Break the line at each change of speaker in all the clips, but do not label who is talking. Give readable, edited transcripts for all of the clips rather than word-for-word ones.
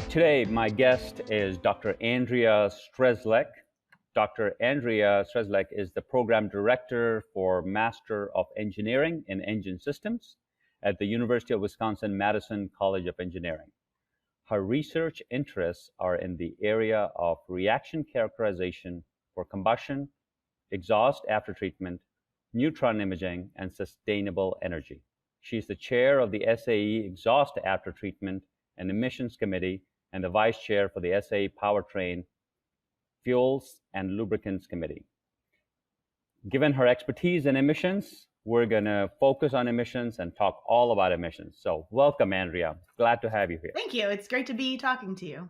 Today my guest is Dr. Andrea Strzelec. Dr. Andrea Strzelec is the Program Director for Master of Engineering in Engine Systems at the University of Wisconsin-Madison College of Engineering. Her research interests are in the area of reaction characterization for combustion, exhaust aftertreatment, neutron imaging, and sustainable energy. She is the chair of the SAE Exhaust Aftertreatment and Emissions Committee and the vice chair for the SAE Powertrain, Fuels, and Lubricants Committee. Given her expertise in emissions, we're going to focus on emissions and talk all about emissions. So welcome, Andrea. Glad to have you here.
Thank you. It's great to be talking to you.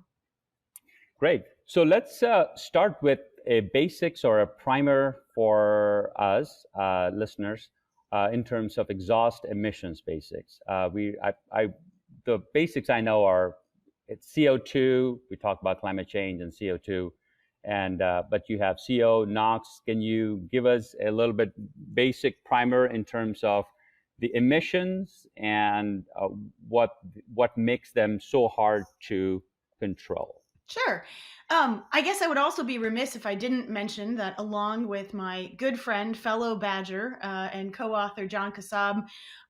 Great. So let's start with a basics or a primer for us listeners in terms of exhaust emissions basics. The basics I know are it's CO2. We talk about climate change and CO2, and but you have CO, NOx. Can you give us a little bit basic primer in terms of the emissions and what makes them so hard to control?
Sure. I guess I would also be remiss if I didn't mention that along with my good friend, fellow Badger, and co-author John Kassab,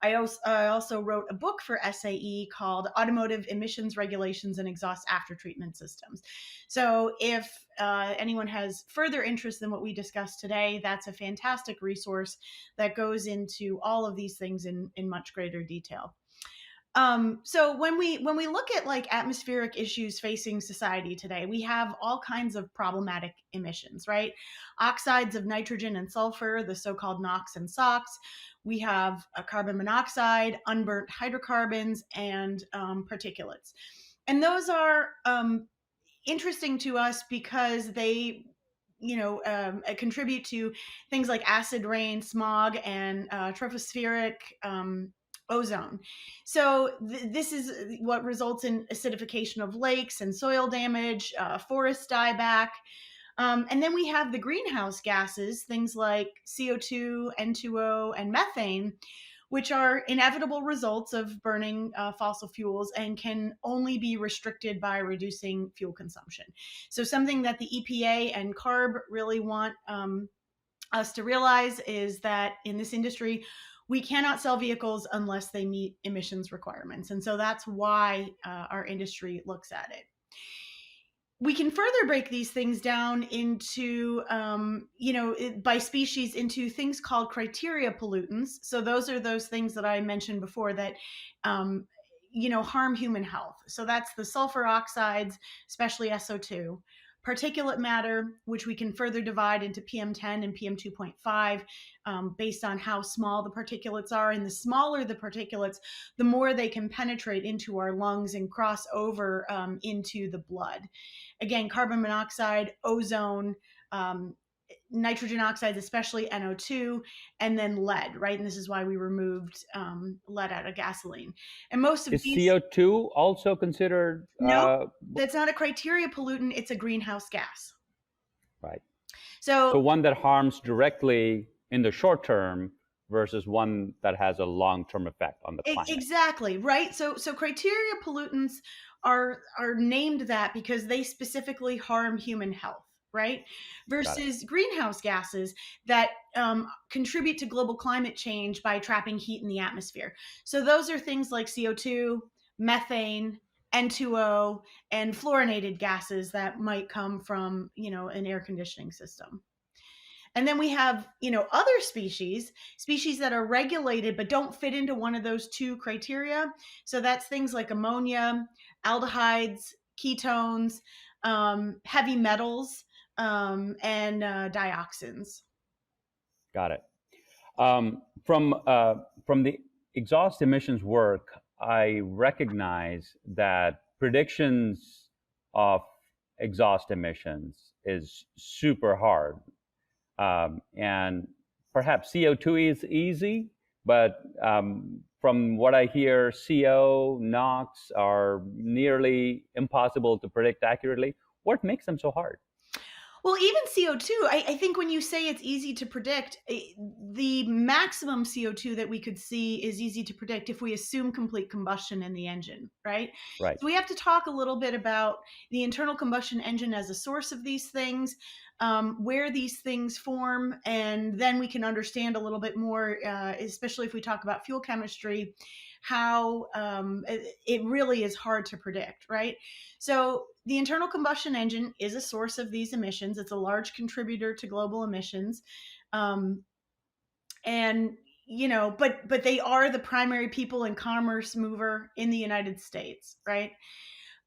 I also wrote a book for SAE called Automotive Emissions Regulations and Exhaust Aftertreatment Systems. So if anyone has further interest than what we discussed today, that's a fantastic resource that goes into all of these things in much greater detail. So when we look at like atmospheric issues facing society today, we have all kinds of problematic emissions, right? Oxides of nitrogen and sulfur, the so-called NOx and SOx. We have carbon monoxide, unburnt hydrocarbons, and particulates. And those are interesting to us because they contribute to things like acid rain, smog, and tropospheric ozone. So this is what results in acidification of lakes and soil damage, forest dieback. And then we have the greenhouse gases, things like CO2, N2O, and methane, which are inevitable results of burning fossil fuels and can only be restricted by reducing fuel consumption. So something that the EPA and CARB really want us to realize is that in this industry, we cannot sell vehicles unless they meet emissions requirements. And so that's why our industry looks at it. We can further break these things down into, by species into things called criteria pollutants. So those are those things that I mentioned before that, harm human health. So that's the sulfur oxides, especially SO2. Particulate matter, which we can further divide into PM10 and PM2.5 based on how small the particulates are. And the smaller the particulates, the more they can penetrate into our lungs and cross over into the blood. Again, carbon monoxide, ozone, nitrogen oxides, especially NO2, and then lead, right? And this is why we removed lead out of gasoline. And most of
is
these...
CO2 also considered?
No, that's not a criteria pollutant. It's a greenhouse gas.
Right.
So
one that harms directly in the short term versus one that has a long-term effect on the climate.
Exactly, right? So criteria pollutants are named that because they specifically harm human health, right? Versus greenhouse gases that contribute to global climate change by trapping heat in the atmosphere. So those are things like CO2, methane, N2O, and fluorinated gases that might come from, an air conditioning system. And then we have, other species that are regulated but don't fit into one of those two criteria. So that's things like ammonia, aldehydes, ketones, heavy metals, and dioxins.
Got it. From the exhaust emissions work, I recognize that predictions of exhaust emissions is super hard. And perhaps CO2 is easy, but from what I hear, CO, NOx are nearly impossible to predict accurately. What makes them so hard?
Well, even CO2, I think when you say it's easy to predict, the maximum CO2 that we could see is easy to predict if we assume complete combustion in the engine, right?
Right.
So we have to talk a little bit about the internal combustion engine as a source of these things, where these things form, and then we can understand a little bit more, especially if we talk about fuel chemistry, how it really is hard to predict, right? So the internal combustion engine is a source of these emissions. It's a large contributor to global emissions. Um, and but they are the primary people and commerce mover in the United States, right?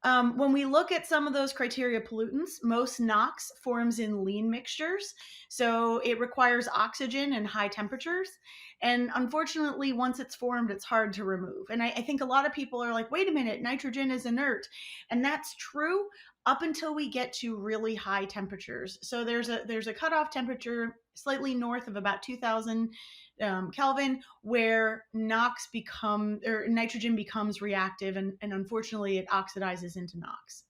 When we look at some of those criteria pollutants, most NOx forms in lean mixtures. So it requires oxygen and high temperatures. And unfortunately, once it's formed, it's hard to remove. And I think a lot of people are like, wait a minute, nitrogen is inert. And that's true up until we get to really high temperatures. So there's a cutoff temperature slightly north of about 2000 Kelvin, where nitrogen becomes reactive, and unfortunately it oxidizes into NOx.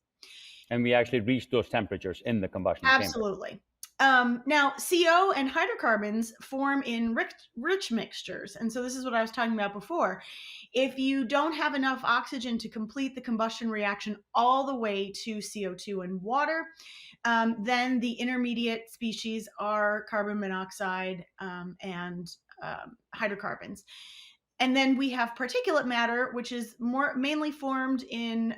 And we actually reach those temperatures in the combustion chamber.
Absolutely. Now, CO and hydrocarbons form in rich mixtures. And so this is what I was talking about before. If you don't have enough oxygen to complete the combustion reaction all the way to CO2 and water, then the intermediate species are carbon monoxide and hydrocarbons. And then we have particulate matter, which is mainly formed in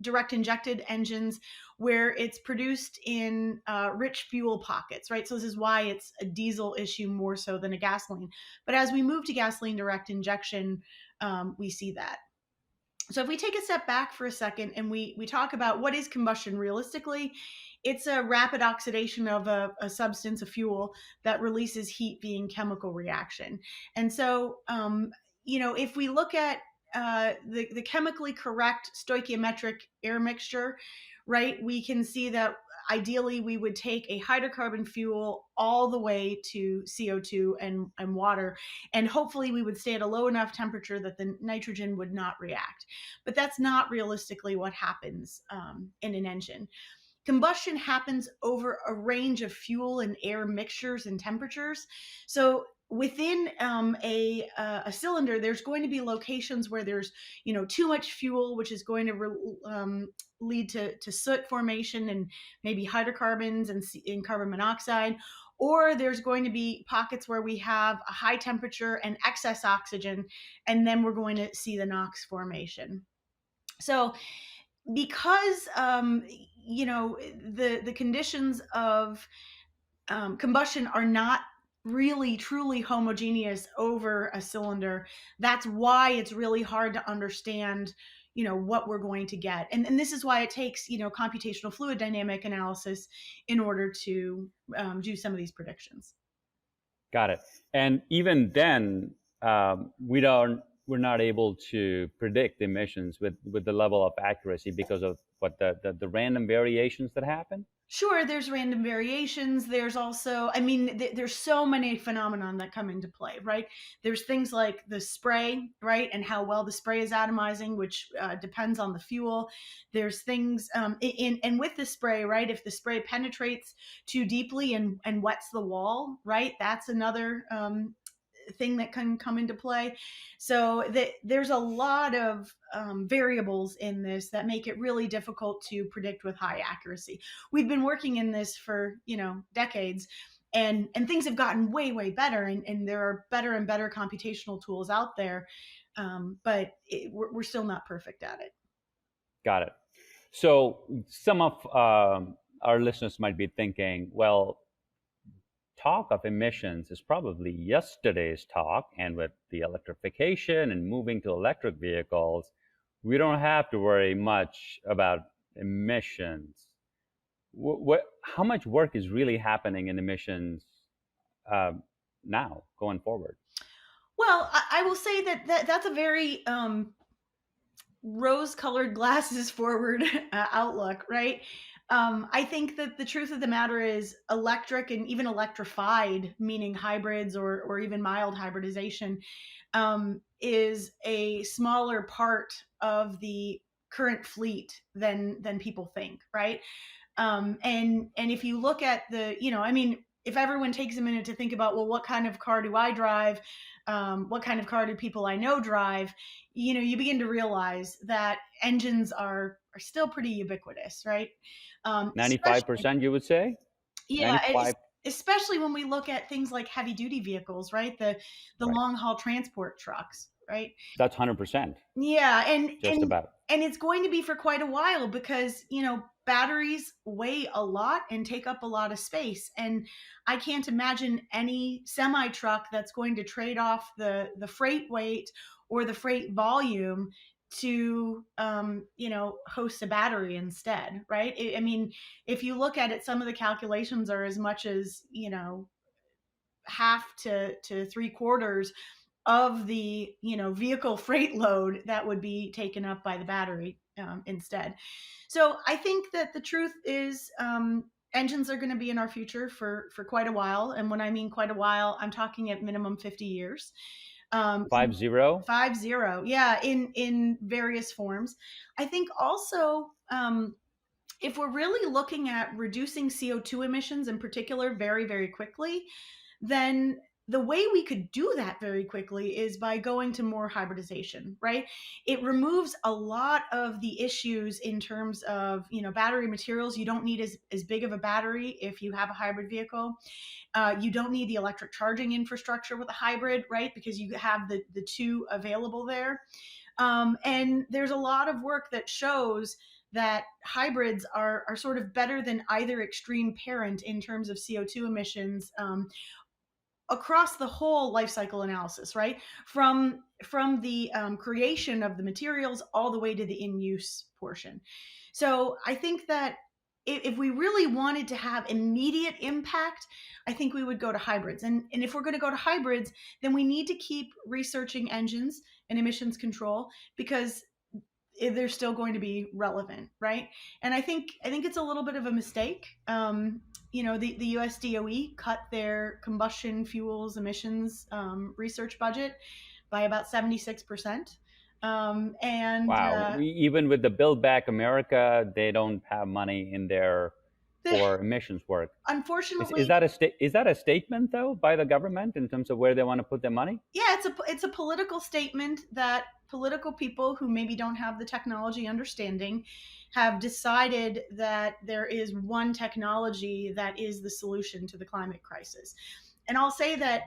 direct injected engines, where it's produced in rich fuel pockets, right? So this is why it's a diesel issue more so than a gasoline. But as we move to gasoline direct injection, we see that. So if we take a step back for a second and we talk about what is combustion realistically, it's a rapid oxidation of a substance, a fuel, that releases heat via chemical reaction. And so, if we look at the chemically correct stoichiometric air mixture, right, we can see that ideally we would take a hydrocarbon fuel all the way to CO2 and water, and hopefully we would stay at a low enough temperature that the nitrogen would not react. But that's not realistically what happens in an engine. Combustion happens over a range of fuel and air mixtures and temperatures. So within a cylinder, there's going to be locations where there's too much fuel, which is going to lead to soot formation and maybe hydrocarbons and carbon monoxide. Or there's going to be pockets where we have a high temperature and excess oxygen, and then we're going to see the NOx formation. So because the conditions of combustion are not really truly homogeneous over a cylinder, that's why it's really hard to understand what we're going to get. And this is why it takes computational fluid dynamic analysis in order to do some of these predictions.
Got it. And even then, we're not able to predict emissions with the level of accuracy because of what the random variations that happen.
Sure, there's random variations. There's also, there's so many phenomenon that come into play, right? There's things like the spray, right, and how well the spray is atomizing, which depends on the fuel. There's things and with the spray, right? If the spray penetrates too deeply and wets the wall, right, that's another thing that can come into play. So there's a lot of variables in this that make it really difficult to predict with high accuracy. We've been working in this for decades, and things have gotten way better, and there are better and better computational tools out there, but we're still not perfect at it.
Got it. So some of our listeners might be thinking, well, talk of emissions is probably yesterday's talk, and with the electrification and moving to electric vehicles, we don't have to worry much about emissions. How much work is really happening in emissions now, going forward?
Well, I will say that's a very rose-colored glasses forward outlook, right? I think that the truth of the matter is electric and even electrified, meaning hybrids or even mild hybridization, is a smaller part of the current fleet than people think, right? And if you look at the, I mean, if everyone takes a minute to think about, well, what kind of car do I drive? What kind of car do people I know drive? You begin to realize that engines are still pretty ubiquitous, right? Especially,
95%, you would say?
yeah,
95,
especially when we look at things like heavy duty vehicles, right? The
right.
long haul transport trucks, right?
That's 100%,
Yeah, and
just
and
about.
and it's going to be for quite a while because, batteries weigh a lot and take up a lot of space. And I can't imagine any semi truck that's going to trade off the freight weight or the freight volume to host a battery instead, right? I mean, if you look at it, some of the calculations are as much as, half to three quarters of the vehicle freight load that would be taken up by the battery instead. So I think that the truth is, engines are going to be in our future for quite a while, and when I mean quite a while, I'm talking at minimum 50 years.
50?
50, yeah, in various forms. I think also, if we're really looking at reducing CO2 emissions in particular very, very quickly, then the way we could do that very quickly is by going to more hybridization, right? It removes a lot of the issues in terms of, battery materials. You don't need as big of a battery if you have a hybrid vehicle. You don't need the electric charging infrastructure with a hybrid, right? Because you have the two available there. And there's a lot of work that shows that hybrids are sort of better than either extreme parent in terms of CO2 emissions, across the whole life cycle analysis, right? From the creation of the materials all the way to the in-use portion. So I think that if we really wanted to have immediate impact, I think we would go to hybrids. And if we're going to go to hybrids, then we need to keep researching engines and emissions control because they're still going to be relevant, right? And I think it's a little bit of a mistake. The US DOE cut their combustion fuels emissions research budget by about 76%. And
Wow. Even with the Build Back America, they don't have money in there for emissions work. Is
unfortunately,
that is that a statement though by the government in terms of where they want to put their money?
yeah, it's a political statement that political people who maybe don't have the technology understanding have decided that there is one technology that is the solution to the climate crisis. And I'll say that,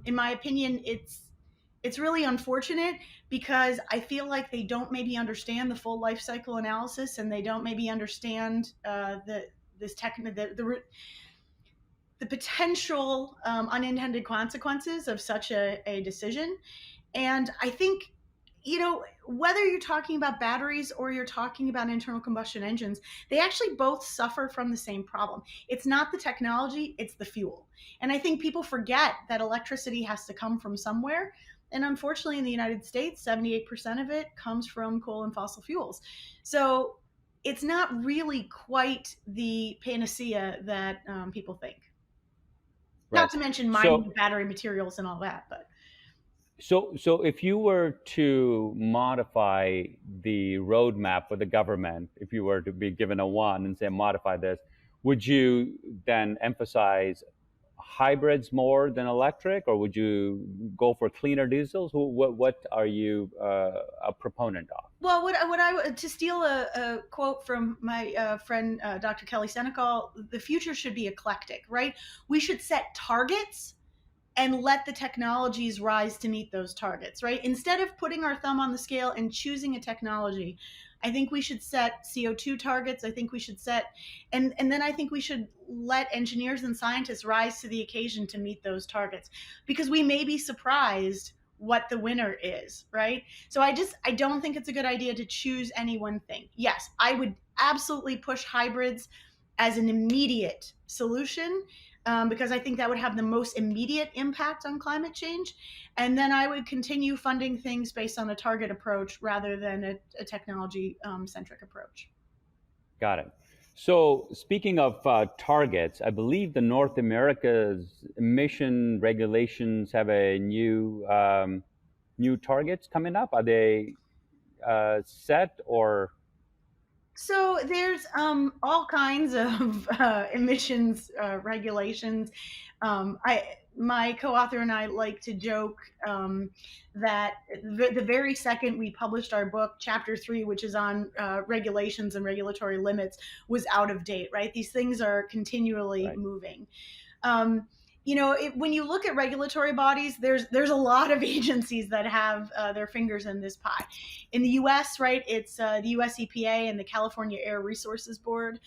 in my opinion, it's really unfortunate because I feel like they don't maybe understand the full life cycle analysis, and they don't maybe understand the potential unintended consequences of such a decision. And I think, whether you're talking about batteries or you're talking about internal combustion engines, they actually both suffer from the same problem. It's not the technology, it's the fuel. And I think people forget that electricity has to come from somewhere. And unfortunately, in the United States, 78% of it comes from coal and fossil fuels. So it's not really quite the panacea that people think. Not
Right.
to mention mining
So
the battery materials and all that, but
so if you were to modify the roadmap for the government, if you were to be given a one and say modify this, would you then emphasize hybrids more than electric, or would you go for cleaner diesels? What are you a proponent of?
well, to steal a quote from my friend Dr. Kelly Senecal, the future should be eclectic, right? We should set targets and let the technologies rise to meet those targets, right? Instead of putting our thumb on the scale and choosing a technology, I think we should set CO2 targets. I think we should set, and then I think we should let engineers and scientists rise to the occasion to meet those targets, because we may be surprised what the winner is, right? So I don't think it's a good idea to choose any one thing. Yes, I would absolutely push hybrids as an immediate solution, because I think that would have the most immediate impact on climate change. And then I would continue funding things based on a target approach rather than a technology centric approach.
Got it. So speaking of targets, I believe the North America's emission regulations have a new targets coming up. Are they set or?
So there's all kinds of emissions regulations. My co-author and I like to joke that the very second we published our book, Chapter 3, which is on regulations and regulatory limits, was out of date. Right, these things are continually
Right.
moving. Um, when you look at regulatory bodies, there's a lot of agencies that have their fingers in this pie. In the U.S., right, it's the U.S. EPA and the California Air Resources Board.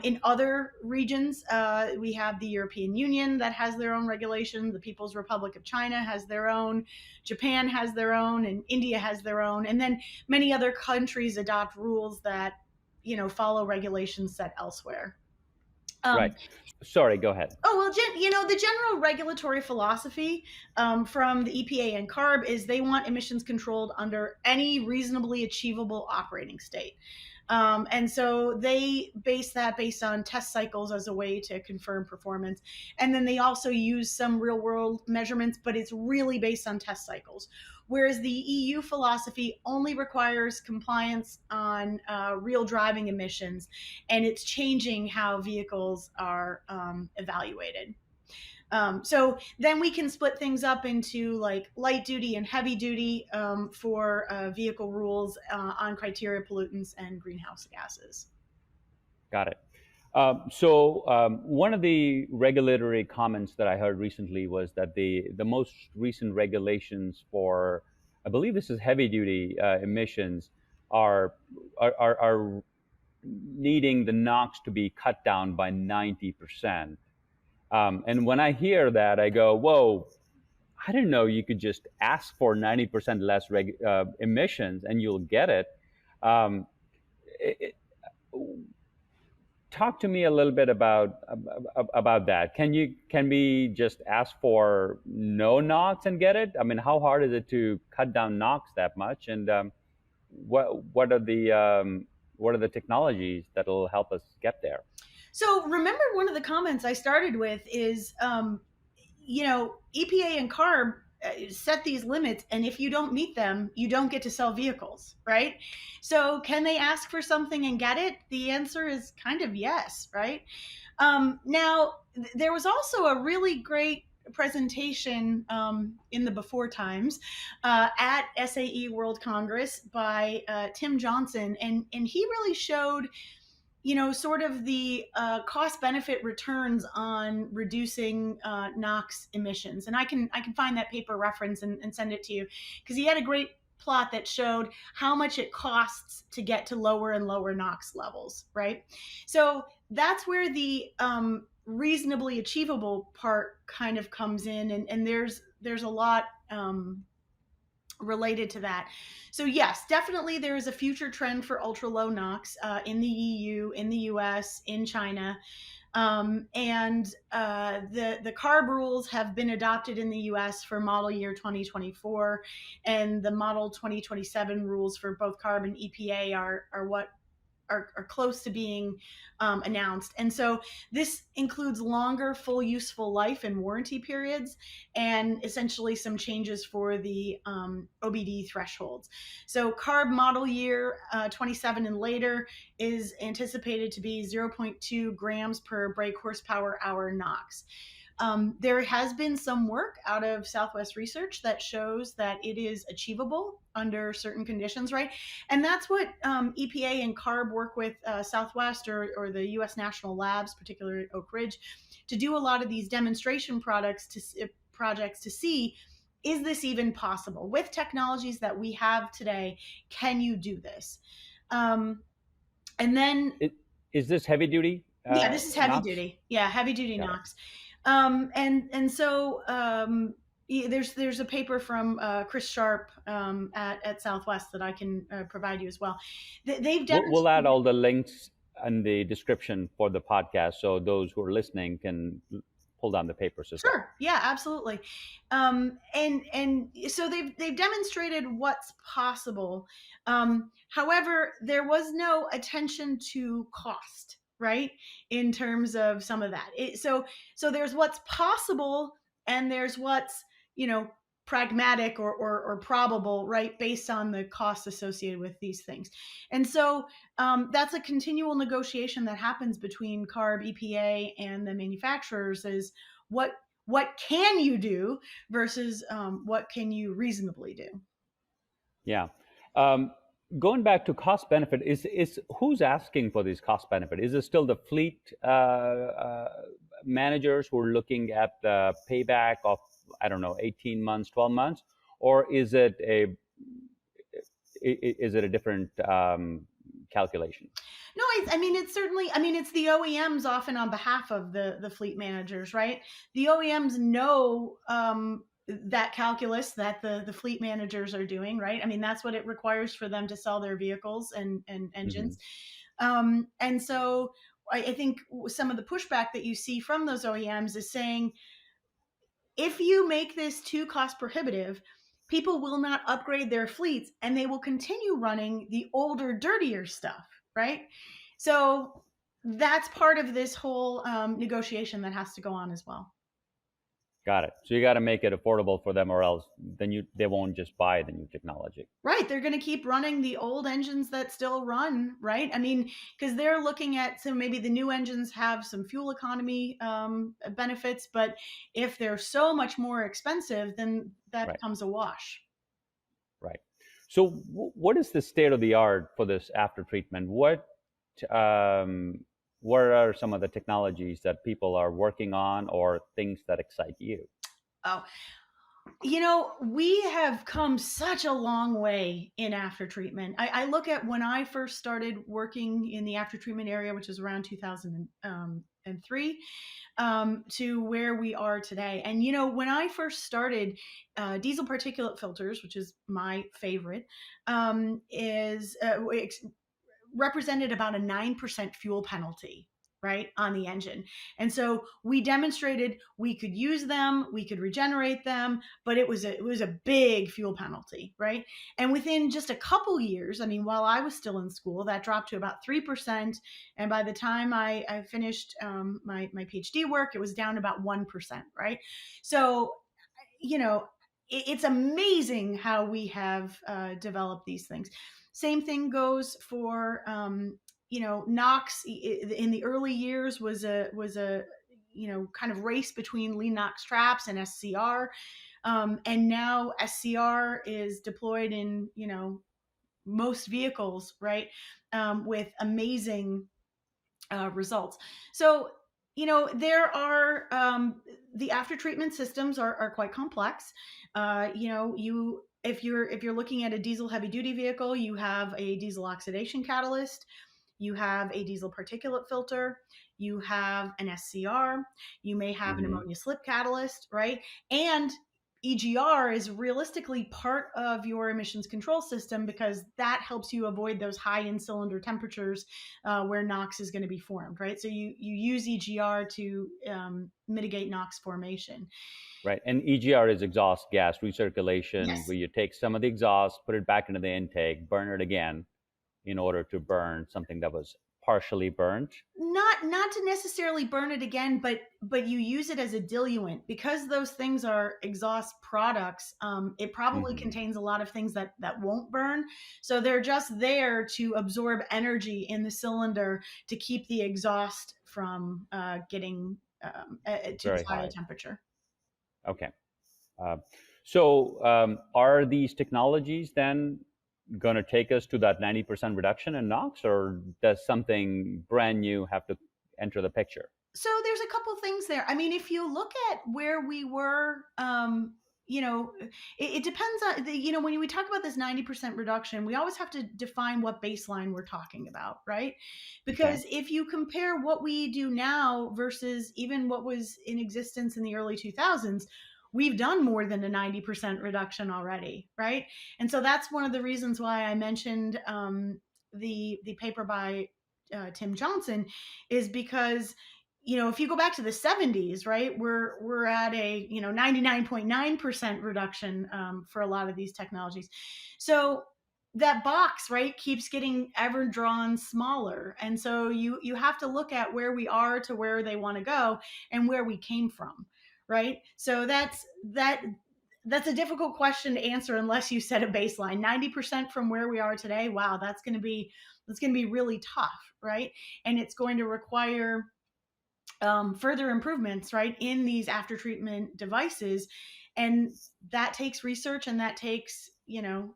In other regions, we have the European Union that has their own regulation. The People's Republic of China has their own. Japan has their own, and India has their own. And then many other countries adopt rules that follow regulations set elsewhere. Um,
Right. Sorry, go ahead.
Oh, well, the general regulatory philosophy from the EPA and CARB is they want emissions controlled under any reasonably achievable operating state. And so they base that based on test cycles as a way to confirm performance. And then they also use some real world measurements, but it's really based on test cycles. Whereas the EU philosophy only requires compliance on real driving emissions, and it's changing how vehicles are evaluated. So then we can split things up into like light duty and heavy duty for vehicle rules on criteria pollutants and greenhouse gases.
Got it. One of the regulatory comments that I heard recently was that the most recent regulations for, I believe this is heavy duty emissions, are, are needing the NOx to be cut down by 90%. And when I hear that, I go, whoa, I didn't know you could just ask for 90% less emissions and you'll get it. Um, it, Talk to me a little bit about that. Can we just ask for no NOx and get it? I mean, how hard is it to cut down NOx that much? And what are the technologies that'll help us get there?
So remember, one of the comments I started with is, EPA and CARB set these limits, and if you don't meet them, you don't get to sell vehicles, right? So can they ask for something and get it? The answer is kind of yes, right? Now, there was also a really great presentation in the before times at SAE World Congress by Tim Johnson, and he really showed sort of the cost benefit returns on reducing NOx emissions. And I can find that paper reference and send it to you, because he had a great plot that showed how much it costs to get to lower and lower NOx levels, right? So that's where the reasonably achievable part kind of comes in, and there's a lot related to that. So yes, definitely there is a future trend for ultra low NOx in the EU, in the US, in China. And the CARB rules have been adopted in the US for model year 2024, and the model 2027 rules for both CARB and EPA are what are close to being announced. And so this includes longer full useful life and warranty periods, and essentially some changes for the OBD thresholds. So CARB model year 27 and later is anticipated to be 0.2 grams per brake horsepower hour NOx. There has been some work out of Southwest Research that shows that it is achievable under certain conditions, right? And that's what EPA and CARB work with Southwest or the U.S. National Labs, particularly Oak Ridge, to do a lot of these demonstration projects to see, is this even possible with technologies that we have today? Can you do this? And then,
Is this heavy duty
yeah, this is heavy
NOx?
duty. Yeah, heavy duty
Got it.
NOx. And so there's a paper from Chris Sharp at Southwest that I can provide you as well. They've
We'll add
demonstrated.
all the links in the description for the podcast, so those who are listening can pull down the papers as well.
Sure. Yeah, absolutely. And so they've demonstrated what's possible. However, there was no attention to cost, right? In terms of some of that. So there's what's possible, and there's what's pragmatic or probable, right, based on the costs associated with these things. And so that's a continual negotiation that happens between CARB, EPA, and the manufacturers is what can you do versus what can you reasonably do.
Yeah. Um, Going back to cost benefit, is who's asking for this cost benefit? Is it still the fleet managers who are looking at the payback of, I don't know, 18 months, 12 months, or is it a different calculation?
No, I mean, it's certainly, I mean, it's the OEMs often on behalf of the fleet managers, right? The OEMs know that calculus that the fleet managers are doing, right? I mean, that's what it requires for them to sell their vehicles and
Mm-hmm.
engines. And so I think some of the pushback that you see from those OEMs is saying, if you make this too cost prohibitive, people will not upgrade their fleets and they will continue running the older, dirtier stuff, right? So that's part of this whole negotiation that has to go on as well.
Got it. So you got to make it affordable for them, or else they won't just buy the new technology.
Right. They're going to keep running the old engines that still run, right? I mean, because they're looking at, so maybe the new engines have some fuel economy benefits, but if they're so much more expensive, then that
Right.
becomes a wash.
Right. So what is the state of the art for this after treatment? What are some of the technologies that people are working on, or things that excite you?
Oh, we have come such a long way in after treatment. I look at when I first started working in the after treatment area, which is around 2003, to where we are today. And when I first started, diesel particulate filters, which is my favorite, is represented about a 9% fuel penalty, right, on the engine. And so we demonstrated we could use them, we could regenerate them, but it was a big fuel penalty, right? And within just a couple years, I mean, while I was still in school, that dropped to about 3%. And by the time I finished my PhD work, it was down about 1%, right? So, it's amazing how we have developed these things. Same thing goes for NOx. In the early years was a kind of race between lean NOx traps and SCR, and now SCR is deployed in most vehicles, right, with amazing results. So there are the after treatment systems are quite complex. If you're looking at a diesel heavy duty vehicle, you have a diesel oxidation catalyst, you have a diesel particulate filter, you have an SCR, you may have an
Mm-hmm.
ammonia slip catalyst, right? And EGR is realistically part of your emissions control system because that helps you avoid those high in cylinder temperatures where NOx is going to be formed, right? So you use EGR to mitigate NOx formation.
Right. And EGR is exhaust gas recirculation,
Yes.
where you take some of the exhaust, put it back into the intake, burn it again in order to burn something that was partially burnt.
Not to necessarily burn it again, but you use it as a diluent because those things are exhaust products. It probably
Mm-hmm.
contains a lot of things that won't burn, so they're just there to absorb energy in the cylinder to keep the exhaust from getting too
Very
high a
high.
temperature.
Okay. Uh, so are these technologies then going to take us to that 90% reduction in NOx, or does something brand new have to enter the picture?
So there's a couple things there. I mean, if you look at where we were, it depends on when we talk about this 90% reduction, we always have to define what baseline we're talking about, right?
Okay.
Because if you compare what we do now versus even what was in existence in the early 2000s, we've done more than a 90% reduction already, right? And so that's one of the reasons why I mentioned the paper by Tim Johnson, is because if you go back to the 70s, right, we're at a 99.9% reduction for a lot of these technologies. So that box, right, keeps getting ever drawn smaller, and so you have to look at where we are to where they want to go and where we came from, right? So that that's a difficult question to answer unless you set a baseline. 90% from where we are today, wow, that's going to be really tough, right? And it's going to require further improvements, right, in these after treatment devices, and that takes research and that takes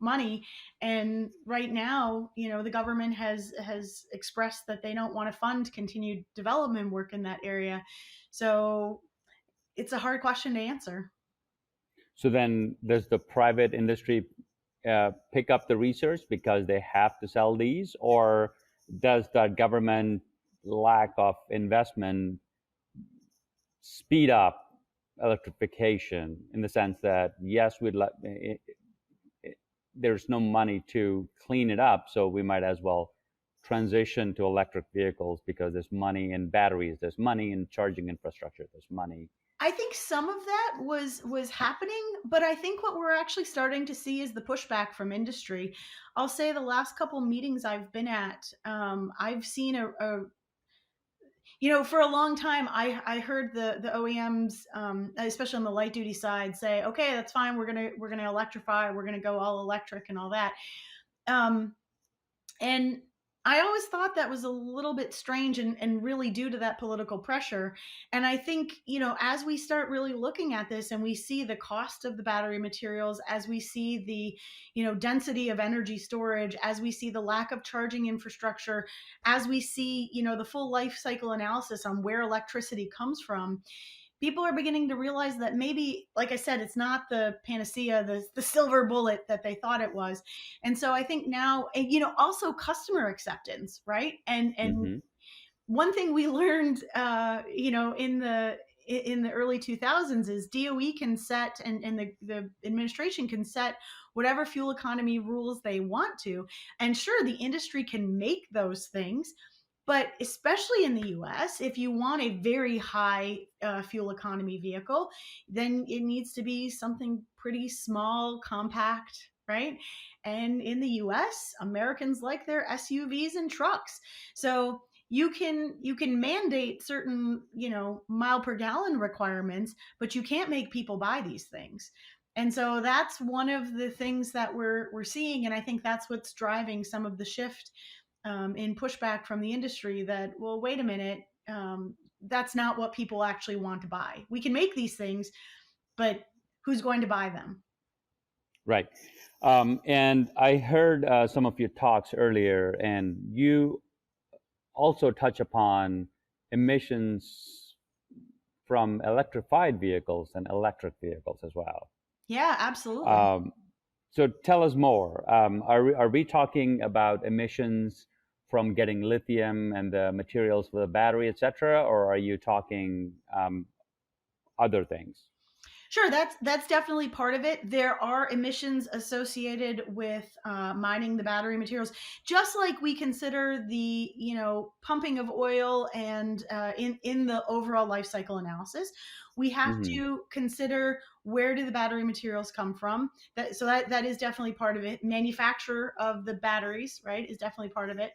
money. And right now, the government has expressed that they don't want to fund continued development work in that area. So it's a hard question to answer.
So then, does the private industry pick up the research because they have to sell these, or does the government lack of investment speed up electrification in the sense that yes, there's no money to clean it up, so we might as well transition to electric vehicles because there's money in batteries, there's money in charging infrastructure, there's money.
I think some of that was happening, but I think what we're actually starting to see is the pushback from industry. I'll say the last couple meetings I've been at, I've seen for a long time, I heard the OEMs, especially on the light duty side, say, "Okay, that's fine. We're gonna electrify. We're gonna go all electric and all that." Um, and I always thought that was a little bit strange and really due to that political pressure. And I think, as we start really looking at this and we see the cost of the battery materials, as we see the, density of energy storage, as we see the lack of charging infrastructure, as we see, the full life cycle analysis on where electricity comes from, people are beginning to realize that maybe, like I said, it's not the panacea, the silver bullet that they thought it was. And so I think now, also customer acceptance, right? And
Mm-hmm.
one thing we learned, in the early 2000s is DOE can set, and the administration can set whatever fuel economy rules they want to. And sure, the industry can make those things, but especially in the US, if you want a very high fuel economy vehicle, then it needs to be something pretty small, compact, right? And in the US, Americans like their SUVs and trucks. So you can mandate certain, mile per gallon requirements, but you can't make people buy these things. And so that's one of the things that we're seeing, and I think that's what's driving some of the shift in pushback from the industry, that, well, wait a minute, that's not what people actually want to buy. We can make these things, but who's going to buy them?
Right. And I heard some of your talks earlier, and you also touch upon emissions from electrified vehicles and electric vehicles as well.
Yeah, absolutely.
So tell us more. Are we talking about emissions from getting lithium and the materials for the battery, et cetera, or are you talking other things?
Sure, that's definitely part of it. There are emissions associated with mining the battery materials, just like we consider the pumping of oil, and in the overall life cycle analysis, we have
Mm-hmm.
to consider where do the battery materials come from. That is definitely part of it. Manufacture of the batteries, right, is definitely part of it.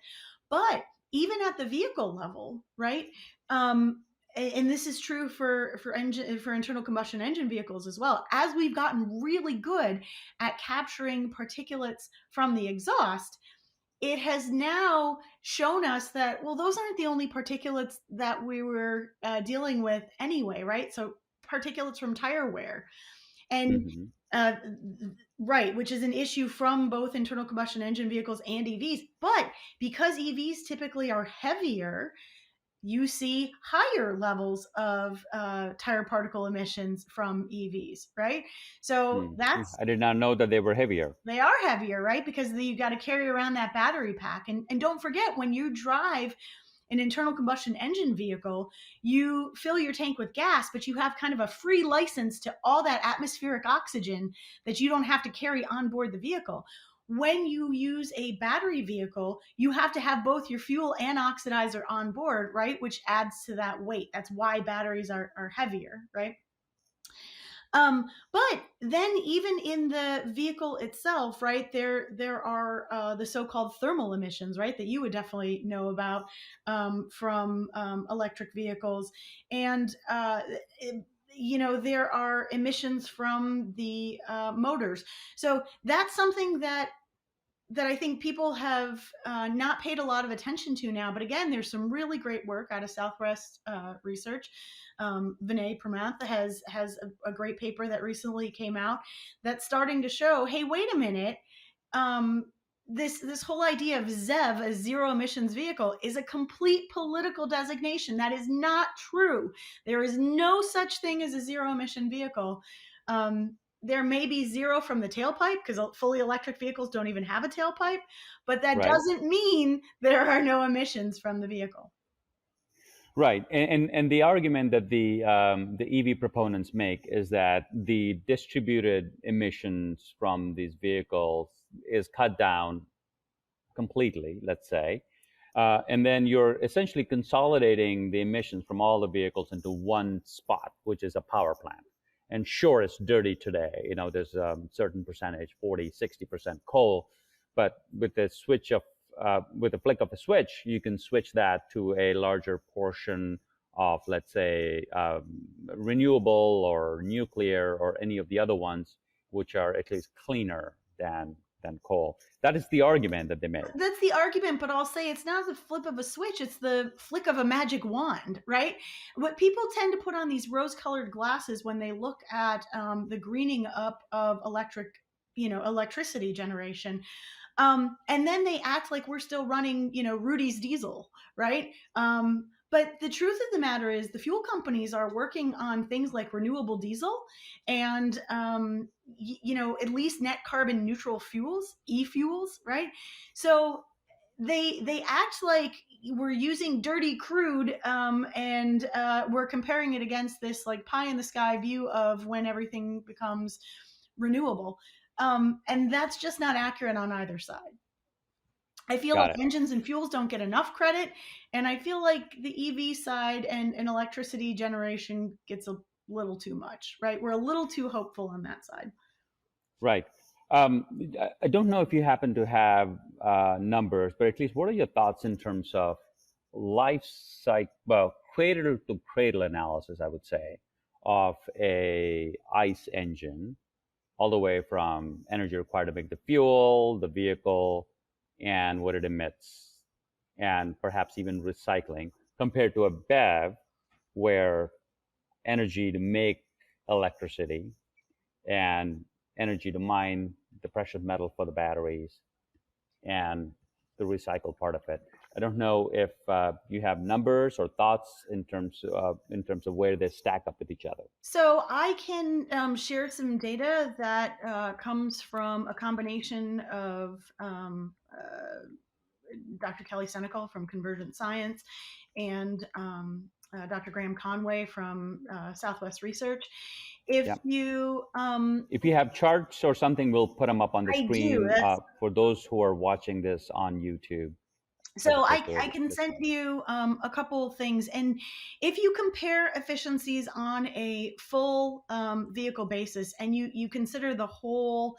But even at the vehicle level, right? And this is true for internal combustion engine vehicles as well. As we've gotten really good at capturing particulates from the exhaust, it has now shown us that, well, those aren't the only particulates that we were dealing with anyway, right? So particulates from tire wear, and
Mm-hmm.
uh, right, which is an issue from both internal combustion engine vehicles and EVs. But because EVs typically are heavier, you see higher levels of tire particle emissions from EVs, right? So
I did not know that they were heavier.
they are heavier, right? Because you got to carry around that battery pack. And don't forget, when you drive an internal combustion engine vehicle, you fill your tank with gas, but you have kind of a free license to all that atmospheric oxygen that you don't have to carry on board the vehicle. When you use a battery vehicle, you have to have both your fuel and oxidizer on board, right? Which adds to that weight. That's why batteries are heavier, right? But then even in the vehicle itself, right, there are the so-called thermal emissions, right, that you would definitely know about from electric vehicles. And there are emissions from the motors. So that's something that I think people have not paid a lot of attention to now. But again, there's some really great work out of Southwest Research. Vinay Pramath has a great paper that recently came out that's starting to show, hey, wait a minute, this whole idea of ZEV, a zero emissions vehicle, is a complete political designation. That is not true. There is no such thing as a zero emission vehicle. There may be zero from the tailpipe, because fully electric vehicles don't even have a tailpipe, but that
Right.
doesn't mean there are no emissions from the vehicle.
Right, and the argument that the EV proponents make is that the distributed emissions from these vehicles is cut down completely, let's say, and then you're essentially consolidating the emissions from all the vehicles into one spot, which is a power plant. And sure, it's dirty today. There's a certain percentage, 40, 60% coal, but with the flick of a switch, you can switch that to a larger portion of, let's say, renewable or nuclear or any of the other ones, which are at least cleaner than coal. That is the argument that they make.
That's the argument, but I'll say it's not the flip of a switch, it's the flick of a magic wand, right? What people tend to put on these rose-colored glasses when they look at the greening up of electricity generation, and then they act like we're still running, Rudy's diesel, right? But the truth of the matter is the fuel companies are working on things like renewable diesel and, at least net carbon neutral fuels, e-fuels, right? So they act like we're using dirty crude, and we're comparing it against this like pie in the sky view of when everything becomes renewable. And that's just not accurate on either side. I feel
Got
like
it.
engines and fuels don't get enough credit, and I feel like the EV side and electricity generation gets a little too much, right? We're a little too hopeful on that side.
Right. I don't know if you happen to have numbers, but at least what are your thoughts in terms of life cycle, well, cradle to cradle analysis, I would say, of a ICE engine, all the way from energy required to make the fuel, the vehicle, and what it emits, and perhaps even recycling, compared to a BEV, where energy to make electricity and energy to mine the precious metal for the batteries and the recycled part of it. I don't know if you have numbers or thoughts in terms of where they stack up with each other.
So I can share some data that comes from a combination of Dr. Kelly Senecal from Convergent Science and Dr. Graham Conway from Southwest Research. If
Yeah.
you
If you have charts or something, we'll put them up on the
I do.
screen for those who are watching this on YouTube, as
So
opposed to
I can send
listening.
you a couple things, and if you compare efficiencies on a full vehicle basis, and you consider the whole,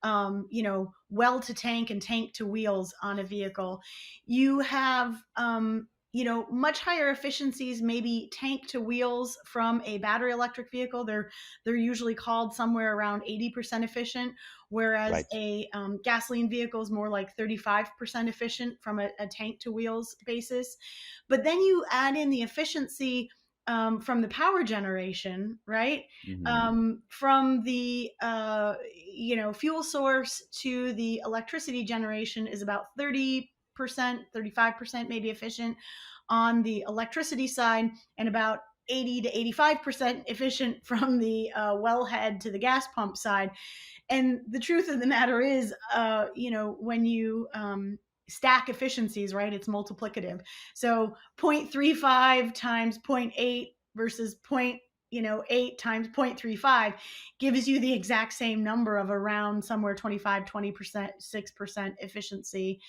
well to tank and tank to wheels on a vehicle, you have much higher efficiencies, maybe tank to wheels from a battery electric vehicle. They're usually called somewhere around 80% efficient, whereas
Right.
a gasoline vehicle is more like 35% efficient from a tank to wheels basis. But then you add in the efficiency from the power generation, right?
Mm-hmm.
From the fuel source to the electricity generation is about 30%, 35% maybe efficient on the electricity side, and about 80 to 85% efficient from the wellhead to the gas pump side. And the truth of the matter is, when you stack efficiencies, right, it's multiplicative. So 0.35 times 0.8 versus 0.8 times 0.35 gives you the exact same number of around somewhere 25, 20%, 6% efficiency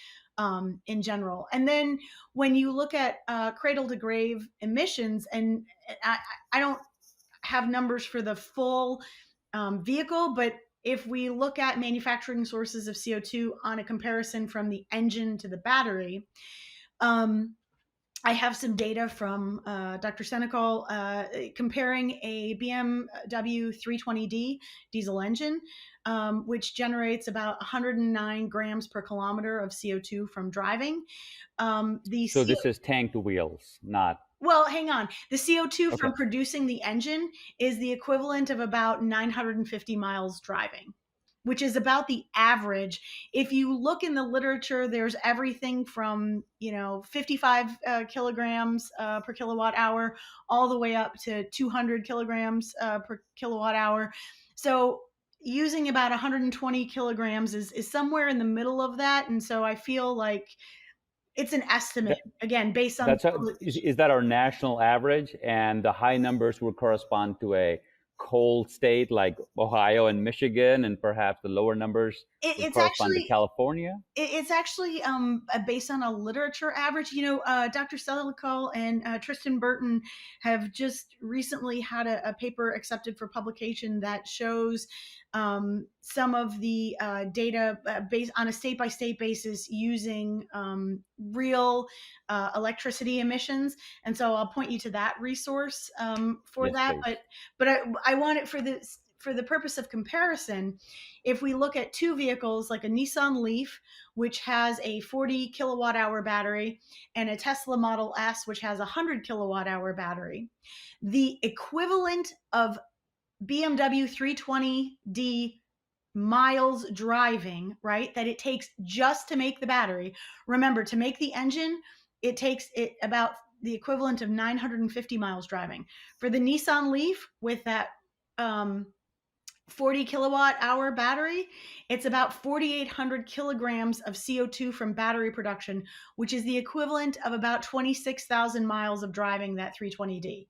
in general. And then when you look at cradle to grave emissions, and I don't have numbers for the full vehicle, but if we look at manufacturing sources of CO2 on a comparison from the engine to the battery, um, I have some data from Dr. Senecal comparing a BMW 320D diesel engine, which generates about 109 grams per kilometer of CO2 from driving.
So this is tank to wheels, not.
Well, hang on. The CO2
Okay.
from producing the engine is the equivalent of about 950 miles driving, which is about the average. If you look in the literature, there's everything from 55 kilograms per kilowatt hour all the way up to 200 kilograms per kilowatt hour. So using about 120 kilograms is somewhere in the middle of that. And so I feel like it's an estimate,
That,
again, based on
that's is that our national average, and the high numbers would correspond to a cold state like Ohio and Michigan, and perhaps the lower numbers would
it's
correspond to
actually
California.
it's actually based on a literature average. Dr. Selico and Tristan Burton have just recently had a paper accepted for publication that shows some of the data based on a state-by-state basis using real electricity emissions. And so I'll point you to that resource for
Yes,
that.
please.
But I want it for the purpose of comparison. If we look at two vehicles like a Nissan Leaf, which has a 40 kilowatt hour battery, and a Tesla Model S, which has a 100 kilowatt hour battery, the equivalent of BMW 320D miles driving, right, that it takes just to make the battery. Remember, to make the engine, it takes it about the equivalent of 950 miles driving. For the Nissan Leaf with that 40 kilowatt hour battery, it's about 4,800 kilograms of CO2 from battery production, which is the equivalent of about 26,000 miles of driving that 320D.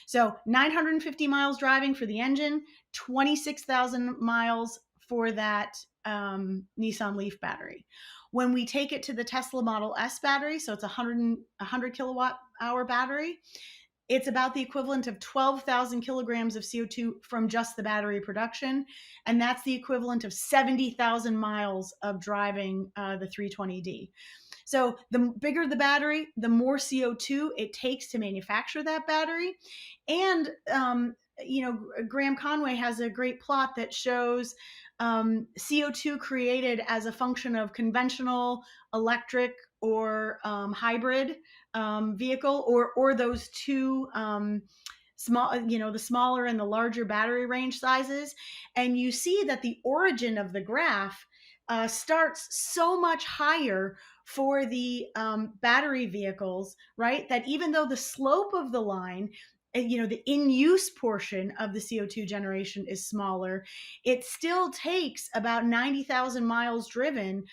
So 950 miles driving for the engine, 26,000 miles for that Nissan Leaf battery. When we take it to the Tesla Model S battery, so it's a 100 kilowatt hour battery, it's about the equivalent of 12,000 kilograms of CO2 from just the battery production. And that's the equivalent of 70,000 miles of driving the 320D. So the bigger the battery, the more CO2 it takes to manufacture that battery. And, Graham Conway has a great plot that shows CO2 created as a function of conventional, electric, or hybrid vehicle, or those two small, the smaller and the larger battery range sizes. And you see that the origin of the graph starts so much higher for the battery vehicles, right? That even though the slope of the line, the in-use portion of the CO2 generation is smaller, it still takes about 90,000 miles driven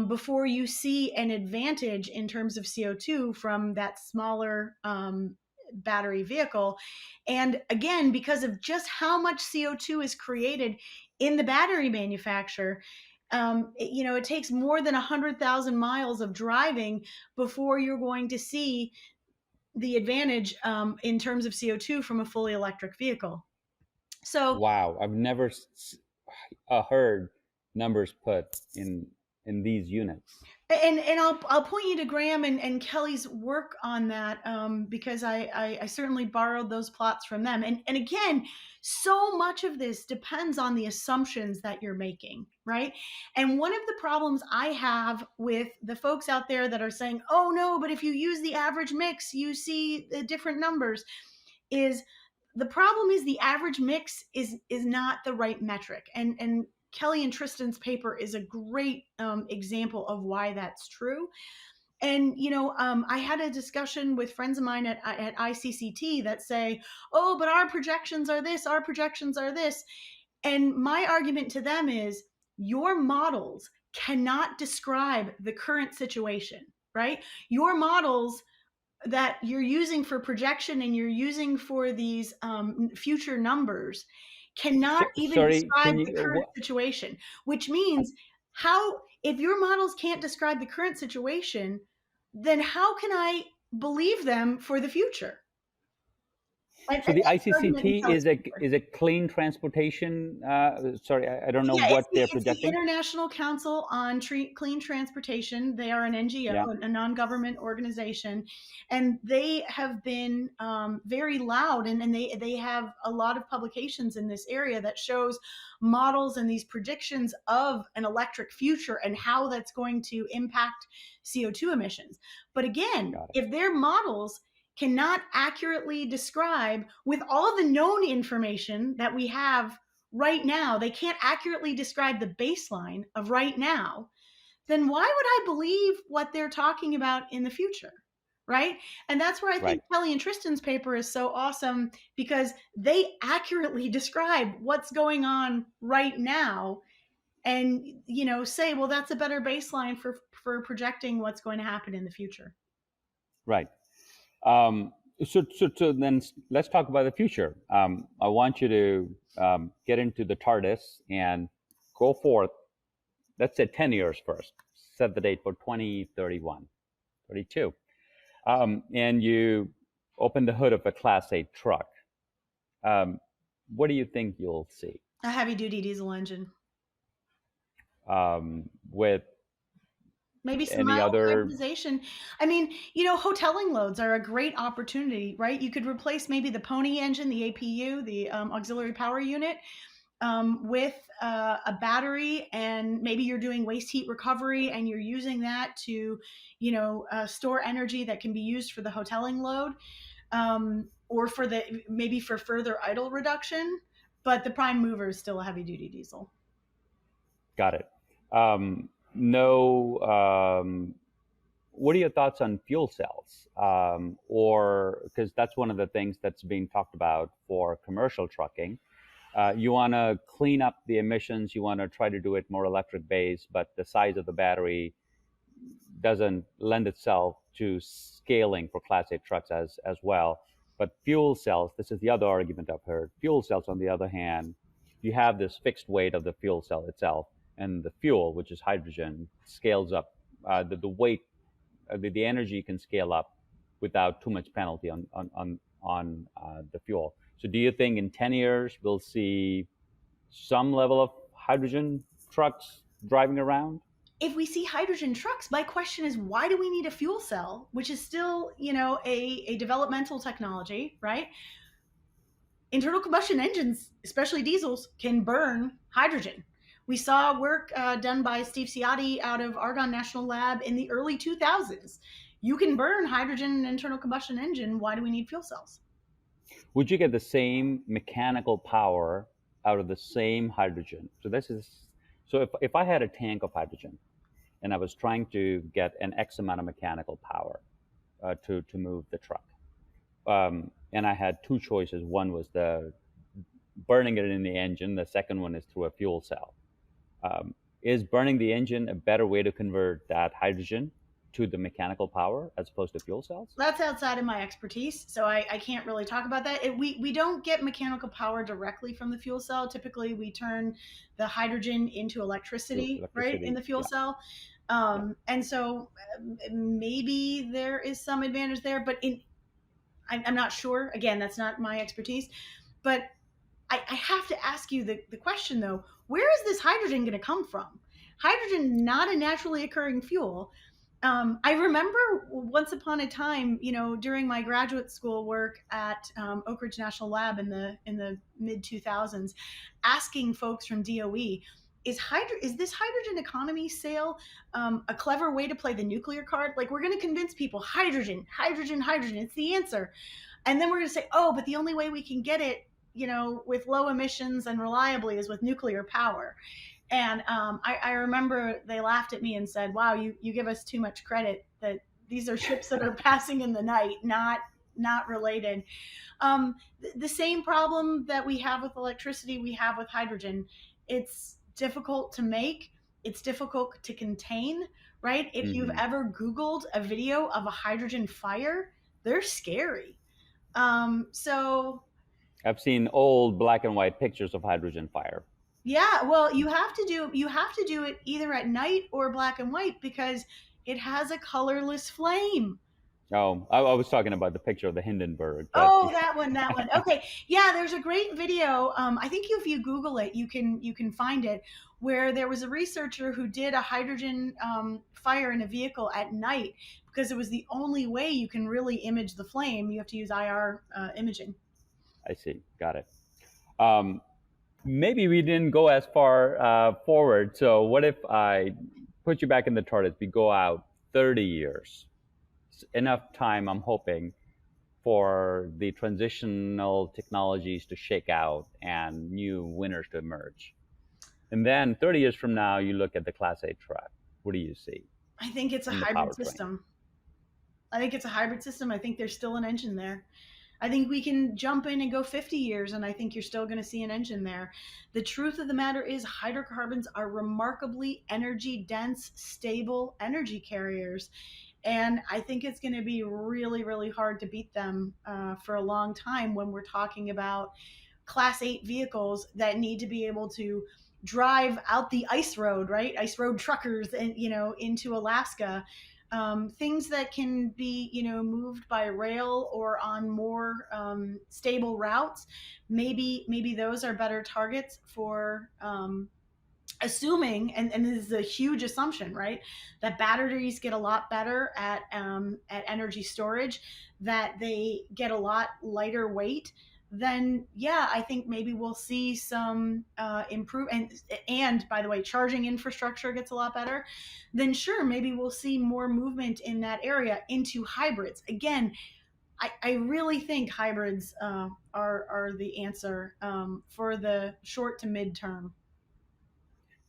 before you see an advantage in terms of CO2 from that smaller battery vehicle. And again, because of just how much CO2 is created in the battery manufacturer, it takes more than 100,000 miles of driving before you're going to see the advantage in terms of CO2 from a fully electric vehicle. So
Wow, I've never heard numbers put in these units.
and I'll point you to Graham and Kelly's work on that because I certainly borrowed those plots from them. And again, so much of this depends on the assumptions that you're making, right? And one of the problems I have with the folks out there that are saying, oh no, but if you use the average mix, you see the different numbers, is the problem is the average mix is not the right metric. And Kelly and Tristan's paper is a great example of why that's true. And I had a discussion with friends of mine at ICCT that say, "Oh, but our projections are this, our projections are this," and my argument to them is, your models cannot describe the current situation, right? Your models that you're using for projection and you're using for these future numbers cannot even
Sorry,
describe
can
the
you?
current situation, which means if your models can't describe the current situation, then how can I believe them for the future?
So the
Argument
ICCT
until it's over.
is a clean transportation. Sorry, I don't know
Yeah,
what they're
it's the
projecting.
International Council on Clean Transportation. They are an NGO,
Yeah,
a non-government organization, and they have been very loud, and they have a lot of publications in this area that shows models and these predictions of an electric future and how that's going to impact CO2 emissions. But again,
got it.
if their models cannot accurately describe, with all the known information that we have right now, they can't accurately describe the baseline of right now, then why would I believe what they're talking about in the future? Right. And that's where I
Right.
think Kelly and Tristan's paper is so awesome, because they accurately describe what's going on right now and, say, well, that's a better baseline for projecting what's going to happen in the future.
Right. So then let's talk about the future. I want you to get into the TARDIS and go forth. Let's say 10 years first. Set the date for 2031, 32. And you open the hood of a Class 8 truck. What do you think you'll see?
A heavy duty diesel engine.
With
Maybe some
any
mild
other?
hybridization. I mean, hoteling loads are a great opportunity, right? You could replace maybe the pony engine, the APU, the auxiliary power unit, with a battery, and maybe you're doing waste heat recovery and you're using that to, store energy that can be used for the hoteling load, or maybe for further idle reduction. But the prime mover is still a heavy duty diesel.
Got it. No. What are your thoughts on fuel cells? Or because that's one of the things that's being talked about for commercial trucking. You want to clean up the emissions. You want to try to do it more electric based, but the size of the battery doesn't lend itself to scaling for Class 8 trucks as well. But fuel cells, this is the other argument I've heard. Fuel cells, on the other hand, you have this fixed weight of the fuel cell itself, and the fuel, which is hydrogen, scales up. The weight, the energy can scale up without too much penalty on the fuel. So do you think in 10 years we'll see some level of hydrogen trucks driving around?
If we see hydrogen trucks, my question is, why do we need a fuel cell, which is still, a developmental technology, right? Internal combustion engines, especially diesels, can burn hydrogen. We saw work done by Steve Ciotti out of Argonne National Lab in the early 2000s. You can burn hydrogen in an internal combustion engine. Why do we need fuel cells?
Would you get the same mechanical power out of the same hydrogen? So if I had a tank of hydrogen and I was trying to get an X amount of mechanical power to move the truck, and I had two choices. One was the burning it in the engine. The second one is through a fuel cell. Is burning the engine a better way to convert that hydrogen to the mechanical power as opposed to fuel cells?
That's outside of my expertise, so I can't really talk about that. We don't get mechanical power directly from the fuel cell. Typically, we turn the hydrogen into electricity, right, in the fuel cell. And so maybe there is some advantage there, but I'm not sure. Again, that's not my expertise. But I have to ask you the question, though. Where is this hydrogen going to come from? Hydrogen, not a naturally occurring fuel. I remember once upon a time, during my graduate school work at Oak Ridge National Lab in the mid 2000s, asking folks from DOE, is this hydrogen economy sale a clever way to play the nuclear card? Like, we're going to convince people hydrogen, hydrogen, hydrogen, it's the answer. And then we're going to say, oh, but the only way we can get it, with low emissions and reliably is with nuclear power. And I remember they laughed at me and said, wow, you give us too much credit, that these are ships that are passing in the night, not related. The same problem that we have with electricity, we have with hydrogen. It's difficult to make. It's difficult to contain, right? If you've ever Googled a video of a hydrogen fire, they're scary. So
I've seen old black and white pictures of hydrogen fire.
Yeah, well, you have to do it either at night or black and white, because it has a colorless flame.
Oh, I was talking about the picture of the Hindenburg, but
Oh, that one, that one. Okay, yeah, there's a great video. I think if you Google it, you can find it, where there was a researcher who did a hydrogen fire in a vehicle at night because it was the only way you can really image the flame. You have to use IR imaging.
I see. Got it. Um, Maybe we didn't go as far forward. So what if I put you back in the TARDIS? We go out 30 years. It's enough time, I'm hoping, for the transitional technologies to shake out and new winners to emerge. And then 30 years from now, you look at the Class 8 truck. What do you see
I think it's a
in the
hybrid
powertrain?
system. I think it's a hybrid system. I think there's still an engine there. I think we can jump in and go 50 years, and I think you're still going to see an engine there. The truth of the matter is, hydrocarbons are remarkably energy dense, stable energy carriers. And I think it's going to be really, really hard to beat them for a long time when we're talking about Class 8 vehicles that need to be able to drive out the ice road, right? Ice road truckers, and into Alaska. Things that can be moved by rail or on more stable routes. Maybe those are better targets for assuming, and this is a huge assumption, right, that batteries get a lot better at energy storage, that they get a lot lighter weight. Then yeah, I think maybe we'll see some improve, and by the way, charging infrastructure gets a lot better. Then sure, maybe we'll see more movement in that area into hybrids again. I really think hybrids are the answer for the short to mid-term.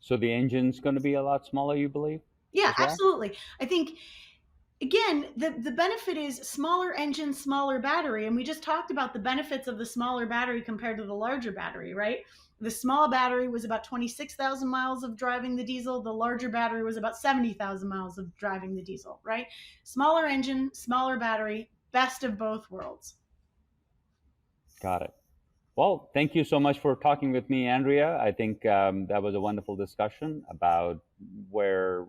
So the engine's going to be a lot smaller, you believe,
Yeah,
as well?
absolutely. I think again, the benefit is smaller engine, smaller battery, and we just talked about the benefits of the smaller battery compared to the larger battery, right? The small battery was about 26,000 miles of driving the diesel. The larger battery was about 70,000 miles of driving the diesel, right? Smaller engine, smaller battery, best of both worlds.
Got it. Well, thank you so much for talking with me, Andrea. I think that was a wonderful discussion about where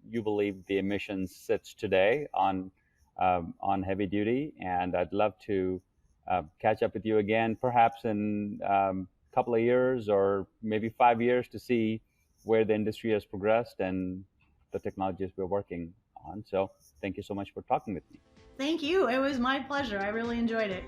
you believe the emissions sits today on heavy duty, and I'd love to catch up with you again, perhaps in a couple of years or maybe 5 years, to see where the industry has progressed and the technologies we're working on. So, thank you so much for talking with me.
Thank you. It was my pleasure. I really enjoyed it.